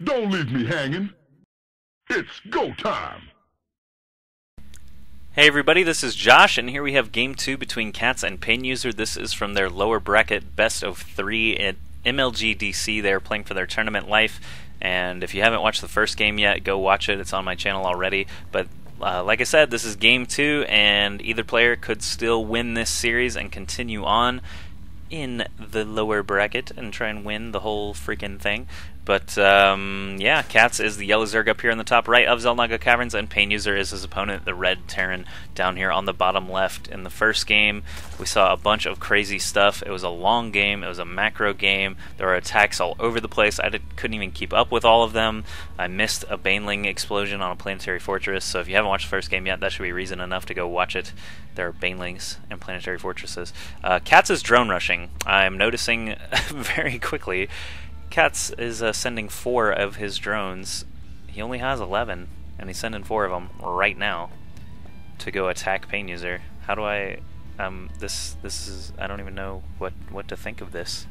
Don't leave me hanging. It's go time. Hey everybody, this is Josh, and here we have Game 2 between CatZ and PainUser. This is from their lower bracket best of 3 at MLG DC. They are playing for their tournament life, and if you haven't watched the first game yet, go watch it. It's on my channel already. But like I said, this is Game 2, and either player could still win this series and continue on in the lower bracket and try and win the whole freaking thing. But yeah, CatZ is the yellow Zerg up here in the top right of Xel'Naga Caverns, and PainUser is his opponent, the red Terran, down here on the bottom left. In the first game, we saw a bunch of crazy stuff. It was a long game. It was a macro game. There were attacks all over the place. I couldn't even keep up with all of them. I missed a Baneling explosion on a planetary fortress, so if you haven't watched the first game yet, that should be reason enough to go watch it. There are Banelings and planetary fortresses. CatZ is drone rushing. I'm noticing very quickly CatZ is sending 4 of his drones. He only has 11, and he's sending 4 of them right now to go attack PainUser. How do I... this is... I don't even know what to think of this.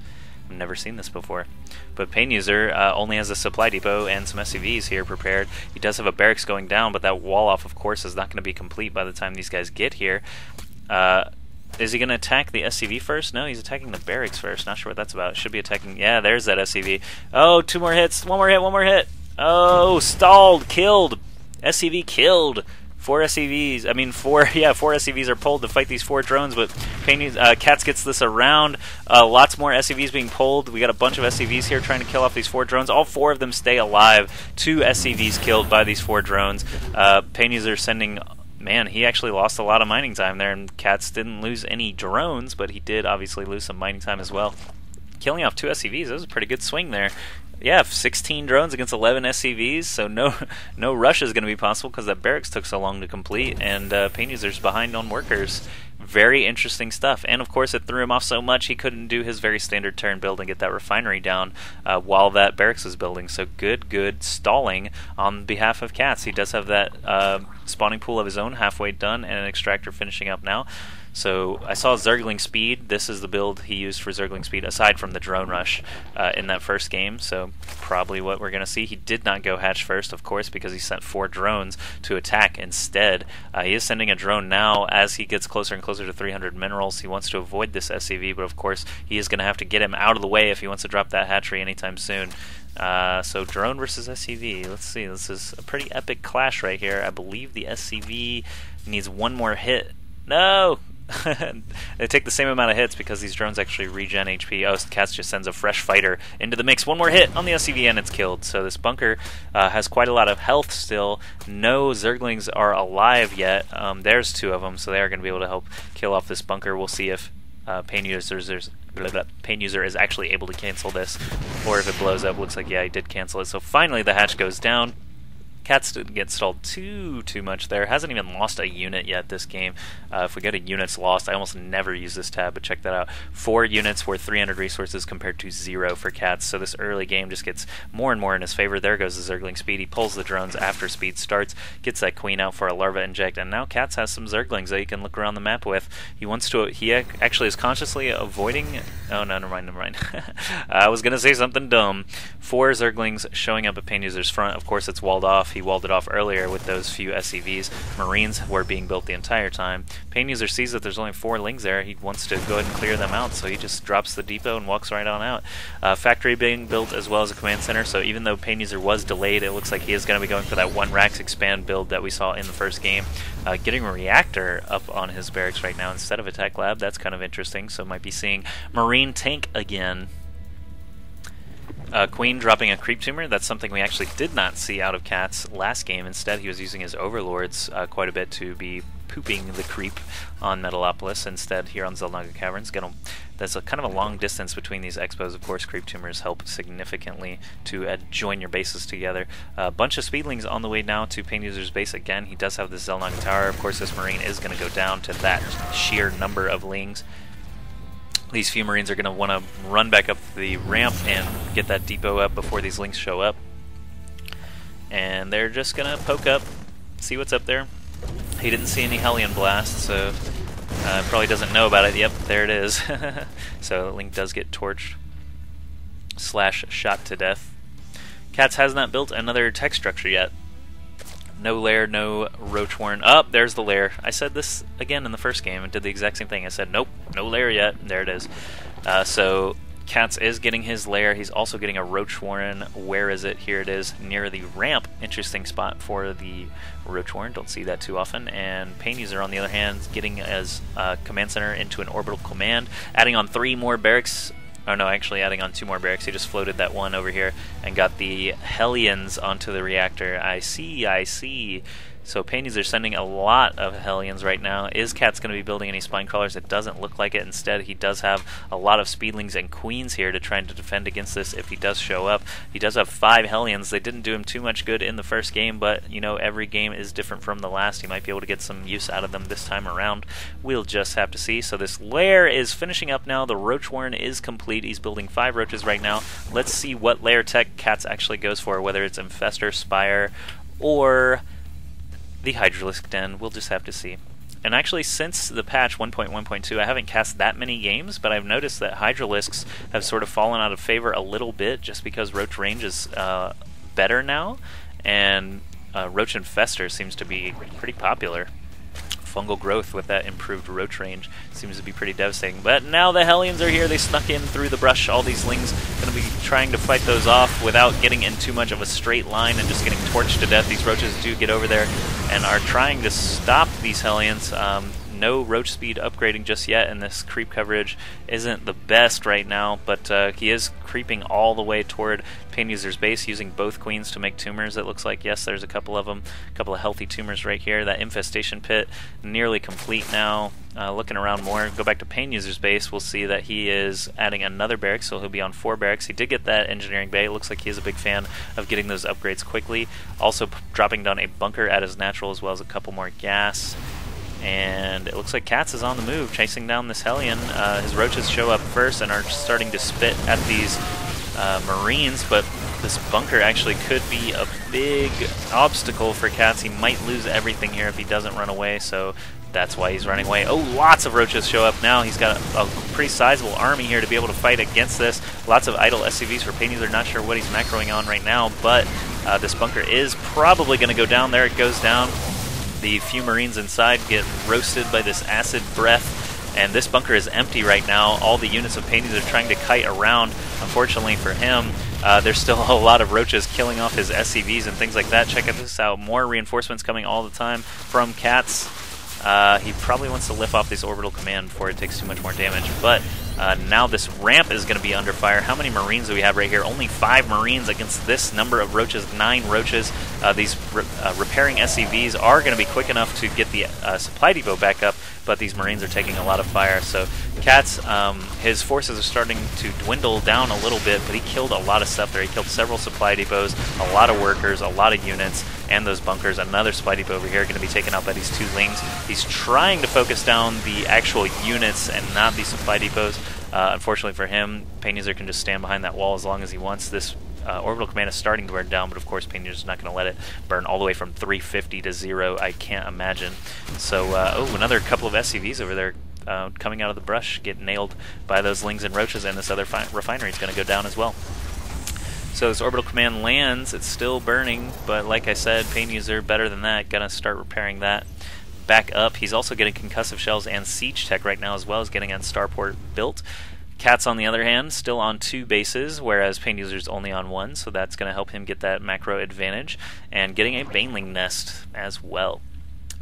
I've never seen this before. But PainUser only has a supply depot and some SCVs here prepared. He does have a barracks going down, but that wall off, of course, is not going to be complete by the time these guys get here. Is he going to attack the SCV first? No, he's attacking the barracks first. Not sure what that's about. Should be attacking... Yeah, there's that SCV. Oh, 2 more hits. One more hit, one more hit. Oh, stalled. Killed. SCV killed. 4 SCVs. I mean, 4 SCVs are pulled to fight these 4 drones, but CatZ gets this around. Lots more SCVs being pulled. We got a bunch of SCVs here trying to kill off these 4 drones. All 4 of them stay alive. 2 SCVs killed by these 4 drones. PainUser sending... Man, he actually lost a lot of mining time there, and CatZ didn't lose any drones, but he did obviously lose some mining time as well. Killing off 2 SCVs, that was a pretty good swing there. Yeah, 16 drones against 11 SCVs, so no rush is going to be possible because that barracks took so long to complete, and PainUser's behind on workers. Very interesting stuff, and of course it threw him off so much he couldn't do his very standard turn build and get that refinery down while that barracks was building. So good stalling on behalf of CatZ. He does have that spawning pool of his own halfway done and an extractor finishing up now. So I saw Zergling Speed. This is the build he used for Zergling Speed, aside from the drone rush in that first game. So probably what we're going to see. He did not go hatch first, of course, because he sent 4 drones to attack instead. He is sending a drone now as he gets closer and closer to 300 minerals. He wants to avoid this SCV, but of course he is going to have to get him out of the way if he wants to drop that hatchery anytime soon. So drone versus SCV. Let's see. This is a pretty epic clash right here. I believe the SCV needs 1 more hit. No! They take the same amount of hits because these drones actually regen HP. Oh, CatZ just sends a fresh fighter into the mix. 1 more hit on the SCV and it's killed. So this bunker has quite a lot of health still. No Zerglings are alive yet. There's 2 of them, so they are going to be able to help kill off this bunker. We'll see if PainUser is actually able to cancel this, or if it blows up. Looks like, yeah, he did cancel it. So finally the hatch goes down. CatZ didn't get stalled too much there. Hasn't even lost a unit yet this game. If we go to units lost, I almost never use this tab, but check that out. 4 units worth 300 resources compared to 0 for CatZ. So this early game just gets more and more in his favor. There goes the Zergling Speed. He pulls the drones after speed starts, gets that queen out for a larva inject, and now CatZ has some Zerglings that he can look around the map with. He wants to. He actually is consciously avoiding. Oh no, never mind. I was gonna say something dumb. 4 Zerglings showing up at PainUser's front. Of course, it's walled off. He walled it off earlier with those few SCVs. Marines were being built the entire time. PainUser sees that there's only 4 lings there. He wants to go ahead and clear them out, so he just drops the depot and walks right on out. Factory being built as well as a command center, so even though PainUser was delayed, it looks like he is going to be going for that 1 Rax expand build that we saw in the first game. Getting a reactor up on his barracks right now instead of attack lab, that's kind of interesting, so might be seeing Marine tank again. Queen dropping a creep tumor, that's something we actually did not see out of CatZ last game. Instead, he was using his overlords quite a bit to be pooping the creep on Metalopolis. Instead, here on Xel'Naga Caverns, there's a kind of a long distance between these expos. Of course, creep tumors help significantly to join your bases together. A bunch of speedlings on the way now to PainUser's base again. He does have the Xel'Naga Tower. Of course, this Marine is going to go down to that sheer number of lings. These few Marines are going to want to run back up the ramp and get that depot up before these links show up. And they're just going to poke up, see what's up there. He didn't see any Hellion Blast, so probably doesn't know about it. Yep, there it is. So Link does get torched / shot to death. CatZ has not built another tech structure yet. No lair, no roach warren. Up, there's the lair. I said this again in the first game and did the exact same thing. I said, nope, no lair yet. There it is. So CatZ is getting his lair. He's also getting a roach warren. Where is it? Here it is, near the ramp. Interesting spot for the roach warren. Don't see that too often. And PainUser, on the other hand, getting as command center into an orbital command, adding on 3 more barracks. Oh no, actually adding on 2 more barracks. He just floated that one over here and got the Hellions onto the reactor. I see, I see. So PainUser sending a lot of Hellions right now. Is CatZ going to be building any spine crawlers? It doesn't look like it. Instead, he does have a lot of Speedlings and Queens here to try to defend against this if he does show up. He does have 5 Hellions. They didn't do him too much good in the first game, but you know, every game is different from the last. He might be able to get some use out of them this time around. We'll just have to see. So this lair is finishing up now. The Roach Warren is complete. He's building 5 roaches right now. Let's see what lair tech CatZ actually goes for, whether it's Infestor, Spire, or the Hydralisk Den. We'll just have to see. And actually, since the patch 1.1.2, I haven't cast that many games, but I've noticed that Hydralisks have sort of fallen out of favor a little bit just because Roach range is better now, and Roach Infestor seems to be pretty popular. Fungal growth with that improved roach range seems to be pretty devastating. But now the Hellions are here. They snuck in through the brush. All these Lings going to be trying to fight those off without getting in too much of a straight line and just getting torched to death. These roaches do get over there and are trying to stop these Hellions. No roach speed upgrading just yet, and this creep coverage isn't the best right now, but he is creeping all the way toward PainUser's base using both queens to make tumors, it looks like. Yes, there's a couple of them, a couple of healthy tumors right here. That infestation pit nearly complete now. Looking around more, go back to PainUser's base, we'll see that he is adding another barracks, so he'll be on 4 barracks. He did get that engineering bay. It looks like he is a big fan of getting those upgrades quickly. Also dropping down a bunker at his natural, as well as a couple more gas. And it looks like CatZ is on the move, chasing down this Hellion. His roaches show up first and are starting to spit at these Marines, but this bunker actually could be a big obstacle for CatZ. He might lose everything here if he doesn't run away, so that's why he's running away. Oh, lots of roaches show up now. He's got a pretty sizable army here to be able to fight against this. Lots of idle SCVs for PainUser. Not sure what he's macroing on right now, but this bunker is probably going to go down. There it goes down. The few Marines inside get roasted by this acid breath, and this bunker is empty right now. All the units of PainUser are trying to kite around. Unfortunately for him, there's still a lot of roaches killing off his SCVs and things like that. Check this out. More reinforcements coming all the time from CatZ. He probably wants to lift off this orbital command before it takes too much more damage, but now this ramp is going to be under fire. How many Marines do we have right here? Only 5 Marines against this number of roaches, 9 roaches. These repairing SCVs are going to be quick enough to get the supply depot back up, but these Marines are taking a lot of fire. So CatZ, his forces are starting to dwindle down a little bit, but he killed a lot of stuff there. He killed several supply depots, a lot of workers, a lot of units, and those bunkers. Another supply depot over here going to be taken out by these 2 Lings. He's trying to focus down the actual units and not the supply depots. Unfortunately for him, PainUser can just stand behind that wall as long as he wants. This orbital command is starting to burn down, but of course PainUser's not going to let it burn all the way from 350 to 0. I can't imagine. So, oh, another couple of SCVs over there coming out of the brush, get nailed by those Lings and roaches, and this other refinery is going to go down as well. So this orbital command lands, it's still burning, but like I said, PainUser better than that, gonna start repairing that back up. He's also getting concussive shells and siege tech right now, as well as getting a starport built. CatZ, on the other hand, still on 2 bases, whereas PainUser's only on 1, so that's going to help him get that macro advantage, and getting a Baneling nest as well.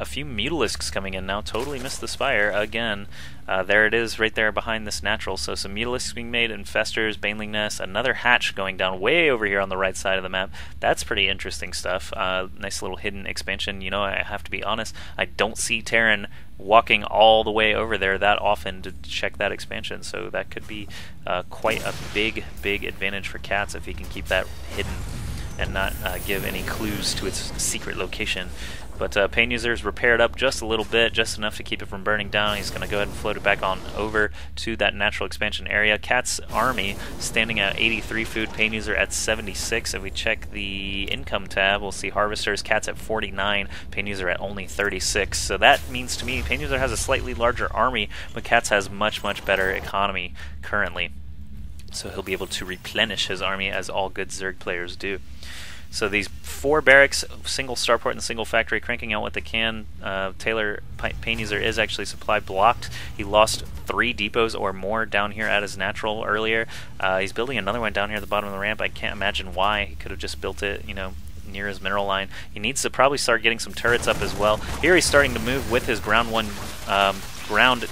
A few Mutalisks coming in now, totally missed the Spire again. There it is right there behind this natural, so some Mutalisks being made, Infestors, Baneling nests, another hatch going down way over here on the right side of the map. That's pretty interesting stuff. Nice little hidden expansion. You know, I have to be honest, I don't see Terran walking all the way over there that often to check that expansion, so that could be quite a big advantage for CatZ if he can keep that hidden and not give any clues to its secret location. But PainUser's repaired up just a little bit, just enough to keep it from burning down. He's going to go ahead and float it back on over to that natural expansion area. CatZ army standing at 83 food, PainUser at 76. If we check the income tab, we'll see Harvesters, CatZ at 49, PainUser at only 36. So that means to me PainUser has a slightly larger army, but CatZ has much better economy currently. So he'll be able to replenish his army as all good Zerg players do. So these 4 barracks, single starport and single factory, cranking out what they can. Taylor PainUser is actually supply blocked. He lost 3 depots or more down here at his natural earlier. He's building another one down here at the bottom of the ramp. I can't imagine why. He could have just built it, you know, near his mineral line. He needs to probably start getting some turrets up as well. Here he's starting to move with his ground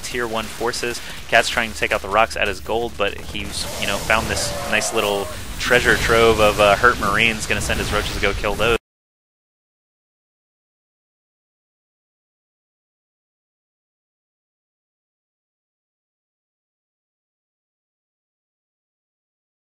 tier 1 forces. CatZ trying to take out the rocks at his gold, but he's, you know, found this nice little treasure trove of hurt marines. Going to send his roaches to go kill those.